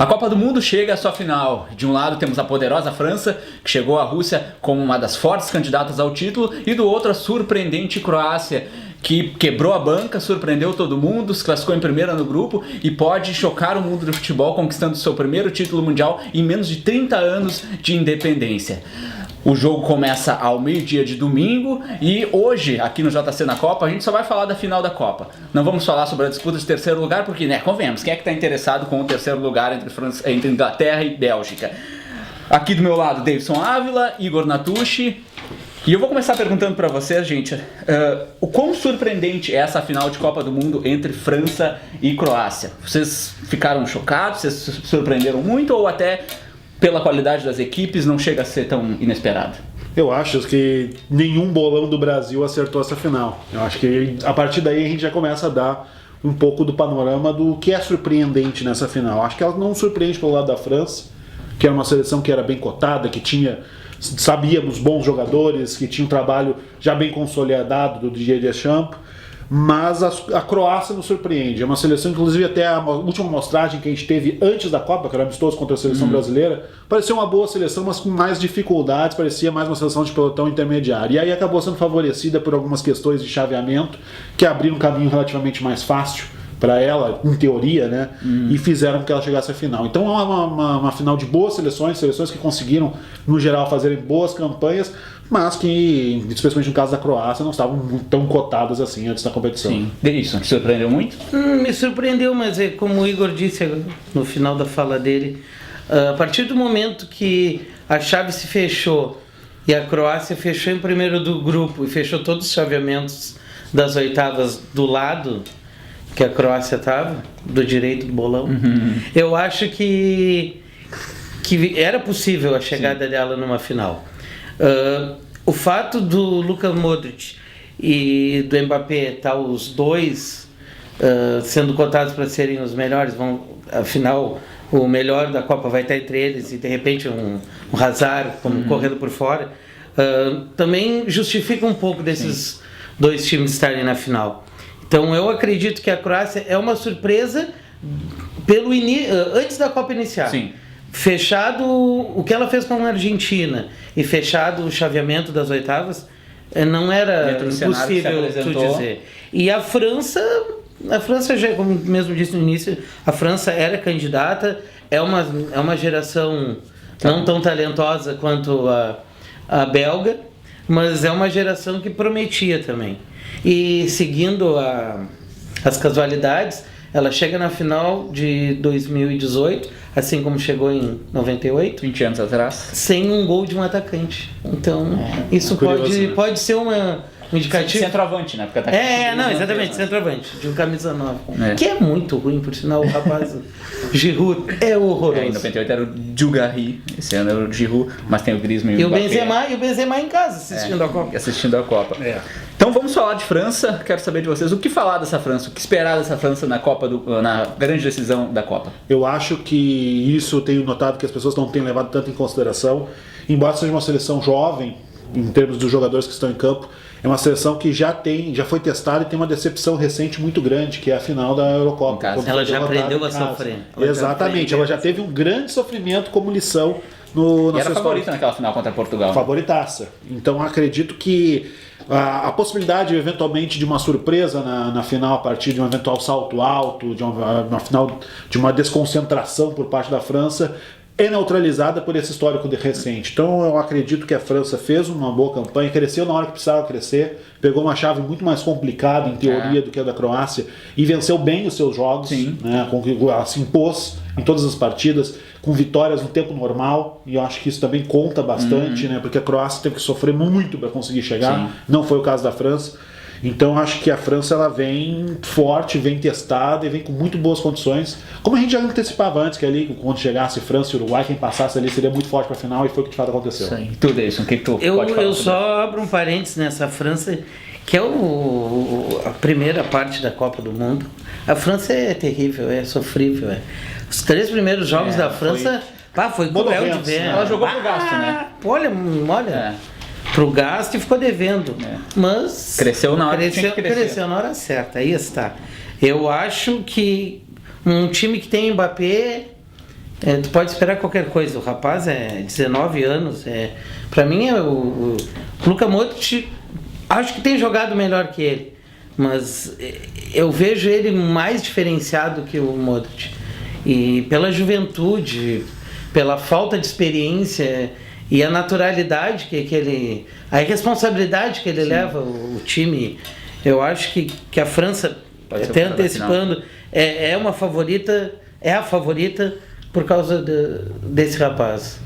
Copa do Mundo chega à sua final. De um lado temos a poderosa França, que chegou à Rússia como uma das fortes candidatas ao título, e do outro a surpreendente Croácia, que quebrou a banca, surpreendeu todo mundo, se classificou em primeira no grupo e pode chocar o mundo do futebol, conquistando seu primeiro título mundial em menos de 30 anos de independência. O jogo começa ao meio-dia de domingo e hoje, aqui no JC na Copa, a gente só vai falar da final da Copa. Não vamos falar sobre a disputa de terceiro lugar, porque, né, convenhamos, quem é que está interessado com o terceiro lugar entre Inglaterra e Bélgica? Aqui do meu lado, Davidson Ávila, Igor Natucci. E eu vou começar perguntando para vocês, gente, o quão surpreendente é essa final de Copa do Mundo entre França e Croácia? Vocês ficaram chocados? Vocês se surpreenderam muito ou até pela qualidade das equipes não chega a ser tão inesperado? Eu acho que nenhum bolão do Brasil acertou essa final. Eu acho que a partir daí a gente já começa a dar um pouco do panorama do que é surpreendente nessa final. Acho que ela não surpreende pelo lado da França, que era uma seleção que era bem cotada, que tinha, sabíamos, bons jogadores, que tinha um trabalho já bem consolidado do Didier Deschamps, mas a Croácia nos surpreende. É uma seleção, inclusive até a última amostragem que a gente teve antes da Copa, que era amistoso contra a seleção brasileira, parecia uma boa seleção, mas com mais dificuldades, parecia mais uma seleção de pelotão intermediário. E aí acabou sendo favorecida por algumas questões de chaveamento, que abriram um caminho relativamente mais fácil para ela, em teoria, né? E fizeram com que ela chegasse à final. Então é uma final de boas seleções que conseguiram, no geral, fazerem boas campanhas, mas que, especialmente no caso da Croácia, não estavam tão cotadas assim antes da competição. Sim. Isso, te surpreendeu muito? Me surpreendeu, mas é como o Igor disse no final da fala dele, a partir do momento que a chave se fechou e a Croácia fechou em primeiro do grupo e fechou todos os chaveamentos das oitavas do lado que a Croácia estava, do direito do bolão, eu acho que era possível a chegada dela numa final. O fato do Luka Modric e do Mbappé estar os dois sendo cotados para serem os melhores, afinal o melhor da Copa vai estar entre eles e de repente um Hazard correndo por fora, também justifica um pouco desses dois times estarem na final. Então eu acredito que a Croácia é uma surpresa antes da Copa iniciar. Sim. Fechado o que ela fez com a Argentina e fechado o chaveamento das oitavas, não era impossível tu dizer. E a França já, como mesmo disse no início, a França era candidata, é uma geração não tão talentosa quanto a belga, mas é uma geração que prometia também. E seguindo as casualidades, ela chega na final de 2018, assim como chegou em 98, 20 anos atrás, sem um gol de um atacante. Então, isso pode ser um indicativo. Centroavante, né? Porque atacante exatamente, centroavante, de um camisa 9. Que é muito ruim, por sinal, o rapaz Giroud é horroroso. Em 98 era o Djougarry, esse ano era o Giroud, mas tem o Griezmann e o Benzema em casa, assistindo a Copa. Então vamos falar de França, quero saber de vocês, o que falar dessa França, o que esperar dessa França na grande decisão da Copa? Eu acho que isso eu tenho notado que as pessoas não têm levado tanto em consideração, embora seja uma seleção jovem, em termos dos jogadores que estão em campo, é uma seleção que já foi testada e tem uma decepção recente muito grande, que é a final da Eurocopa. Ela já aprendeu a sofrer. Exatamente, ela já teve um grande sofrimento como lição e era favorita naquela final contra Portugal. Favoritaça. Então acredito que a possibilidade eventualmente de uma surpresa na final a partir de um eventual salto alto, de uma final de uma desconcentração por parte da França, é neutralizada por esse histórico recente. Então eu acredito que a França fez uma boa campanha, cresceu na hora que precisava crescer, pegou uma chave muito mais complicada em teoria do que a da Croácia e venceu bem os seus jogos, né? Ela se impôs em todas as partidas com vitórias no tempo normal, e eu acho que isso também conta bastante, né? Porque a Croácia teve que sofrer muito para conseguir chegar, não foi o caso da França. Então acho que a França ela vem forte, vem testada e vem com muito boas condições, como a gente já antecipava antes, que ali quando chegasse França e Uruguai, quem passasse ali seria muito forte para a final, e foi o que de fato aconteceu. Sim. Tudo isso, o que tu pode falar? Eu só abro um parênteses nessa França, que é a primeira parte da Copa do Mundo. A França é terrível, é sofrível. Os 3 primeiros jogos da França foi cruel de ver. Ela jogou pro gasto, né? Olha. Pro gasto e ficou devendo. Mas cresceu na hora cresceu na hora certa, aí está. Eu acho que um time que tem Mbappé Tu pode esperar qualquer coisa. O rapaz é 19 anos. Para mim, o Luka Modric, acho que tem jogado melhor que ele. Mas eu vejo ele mais diferenciado que o Modric. E pela juventude, pela falta de experiência e a naturalidade que ele... A responsabilidade que ele leva o time. Eu acho que a França, até antecipando, é uma favorita, é a favorita por causa desse rapaz.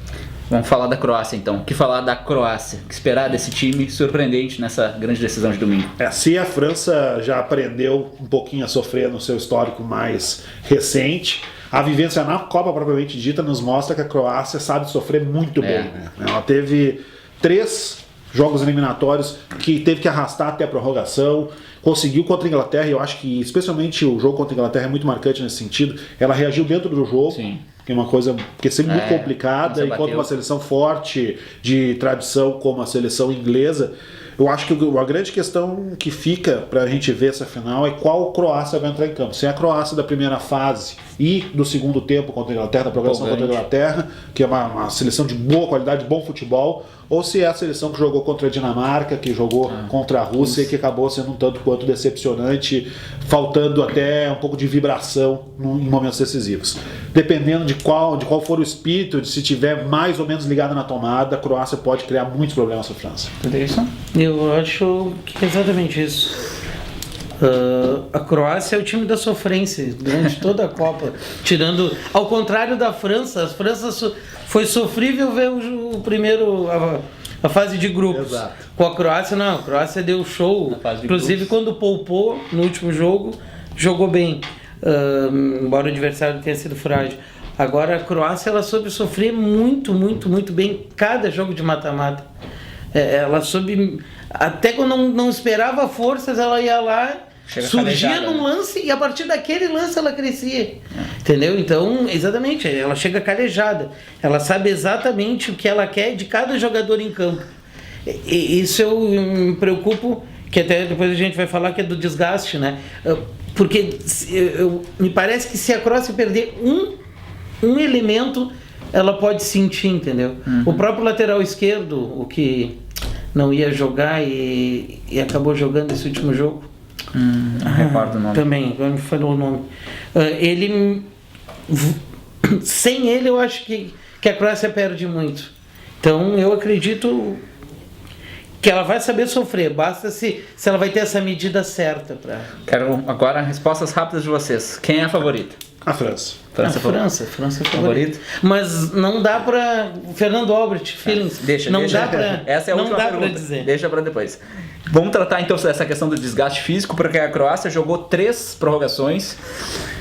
Vamos falar da Croácia então. O que falar da Croácia? O que esperar desse time surpreendente nessa grande decisão de domingo? Se a França já aprendeu um pouquinho a sofrer no seu histórico mais recente, a vivência na Copa propriamente dita nos mostra que a Croácia sabe sofrer muito bem. Né? Ela teve 3 jogos eliminatórios que teve que arrastar até a prorrogação, conseguiu contra a Inglaterra, e eu acho que especialmente o jogo contra a Inglaterra é muito marcante nesse sentido. Ela reagiu dentro do jogo, que é uma coisa que é sempre muito complicada, enquanto uma seleção forte, de tradição como a seleção inglesa. Eu acho que a grande questão que fica pra gente ver essa final é qual Croácia vai entrar em campo. Se é a Croácia da primeira fase e do segundo tempo contra a Inglaterra, da progressão contra a Inglaterra, que é uma seleção de boa qualidade, de bom futebol, ou se é a seleção que jogou contra a Dinamarca, que jogou contra a Rússia e que acabou sendo um tanto quanto decepcionante, faltando até um pouco de vibração em momentos decisivos. Dependendo de qual for o espírito, de se tiver mais ou menos ligado na tomada, a Croácia pode criar muitos problemas para a França. Tudo isso? Eu acho que é exatamente isso. A Croácia é o time da sofrência durante toda a Copa, tirando, ao contrário da França. A França foi sofrível ver o primeiro, a fase de grupos. Exato. Com a Croácia não, a Croácia deu show, inclusive quando poupou no último jogo, jogou bem, embora o adversário tenha sido frágil. Agora a Croácia, ela soube sofrer muito, muito, muito bem cada jogo de mata-mata. Ela soube, até quando não esperava forças, ela ia lá, surgia num lance e a partir daquele lance ela crescia. Entendeu? Então, exatamente, ela chega calejada. Ela sabe exatamente o que ela quer de cada jogador em campo. E isso eu me preocupo, que até depois a gente vai falar que é do desgaste, né? Porque me parece que se a Croácia perder um elemento, ela pode sentir, entendeu? O próprio lateral esquerdo, o que não ia jogar e acabou jogando esse último jogo. Não recordo o nome. Também, agora me falou o nome. Sem ele, eu acho que a Croácia perde muito. Então, eu acredito que ela vai saber sofrer. Basta se ela vai ter essa medida certa para. Quero agora respostas rápidas de vocês. Quem é a favorita? A França. França é favorita. Mas não dá para Fernando Albrecht, feelings. Deixa. Essa é a última pergunta. Dizer. Deixa para depois. Vamos tratar então dessa questão do desgaste físico, porque a Croácia jogou 3 prorrogações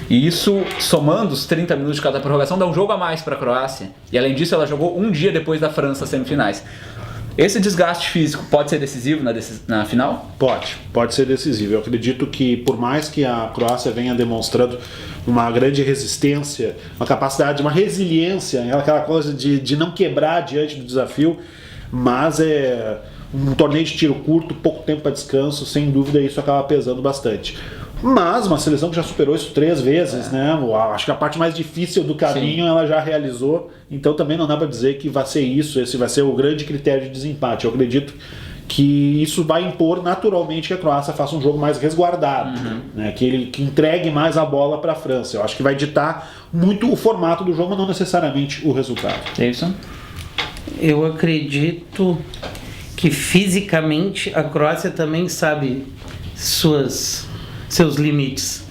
e isso, somando os 30 minutos de cada prorrogação, dá um jogo a mais para a Croácia. E além disso, ela jogou um dia depois da França semifinais. Esse desgaste físico pode ser decisivo na final? Pode ser decisivo. Eu acredito que, por mais que a Croácia venha demonstrando uma grande resistência, uma capacidade, uma resiliência, aquela coisa de não quebrar diante do desafio, mas é um torneio de tiro curto, pouco tempo para descanso, sem dúvida isso acaba pesando bastante. Mas uma seleção que já superou isso 3 vezes, né? Acho que a parte mais difícil do caminho ela já realizou, então também não dá para dizer que vai ser isso, esse vai ser o grande critério de desempate. Eu acredito que isso vai impor naturalmente que a Croácia faça um jogo mais resguardado, né? que entregue mais a bola para a França. Eu acho que vai ditar muito o formato do jogo, mas não necessariamente o resultado. É isso? Eu acredito que fisicamente a Croácia também sabe seus limites.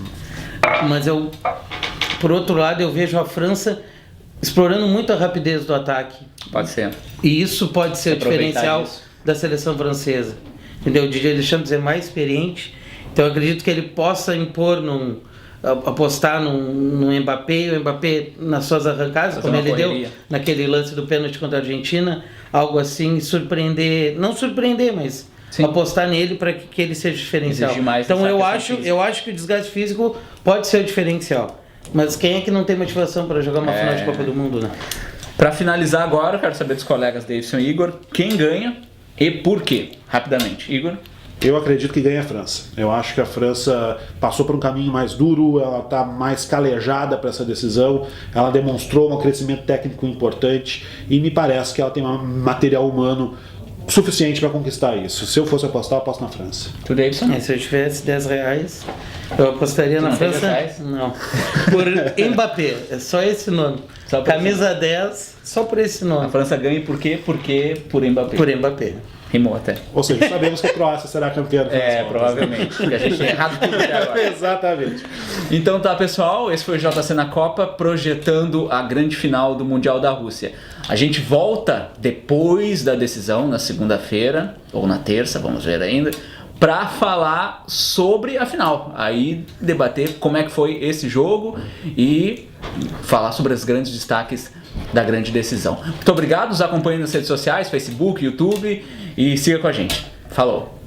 Mas por outro lado, eu vejo a França explorando muito a rapidez do ataque. Pode ser. E isso pode ser o diferencial da seleção francesa. Entendeu? O Didier Deschamps é mais experiente, então eu acredito que ele possa impor apostar no Mbappé, o Mbappé nas suas arrancadas, como ele deu naquele lance do pênalti contra a Argentina, algo assim, não surpreender, mas apostar nele para que ele seja diferencial. Então eu acho que o desgaste físico pode ser o diferencial. Mas quem é que não tem motivação para jogar uma final de Copa do Mundo, né? Para finalizar agora, eu quero saber dos colegas Davidson e Igor, quem ganha e por quê? Rapidamente, Igor. Eu acredito que ganha a França. Eu acho que a França passou por um caminho mais duro, ela está mais calejada para essa decisão, ela demonstrou um crescimento técnico importante e me parece que ela tem um material humano suficiente para conquistar isso. Se eu fosse apostar, eu aposto na França. Tu, Davidson? Se eu tivesse R$10, eu apostaria na Não tem França. R$10? Não. Por Mbappé, é só esse nome. Só por Camisa 10, só por esse A nome. França ganha por quê? Porque por Mbappé. Por Mbappé. Rimou até. Ou seja, sabemos que a Croácia será campeã do É, provavelmente. Porque a gente tem errado tudo até agora. Exatamente. Então tá, pessoal, esse foi o JC na Copa, projetando a grande final do Mundial da Rússia. A gente volta depois da decisão, na segunda-feira, ou na terça, vamos ver ainda, para falar sobre a final. Aí debater como é que foi esse jogo e falar sobre os grandes destaques da grande decisão. Muito obrigado, nos acompanhem nas redes sociais, Facebook, YouTube, e siga com a gente. Falou!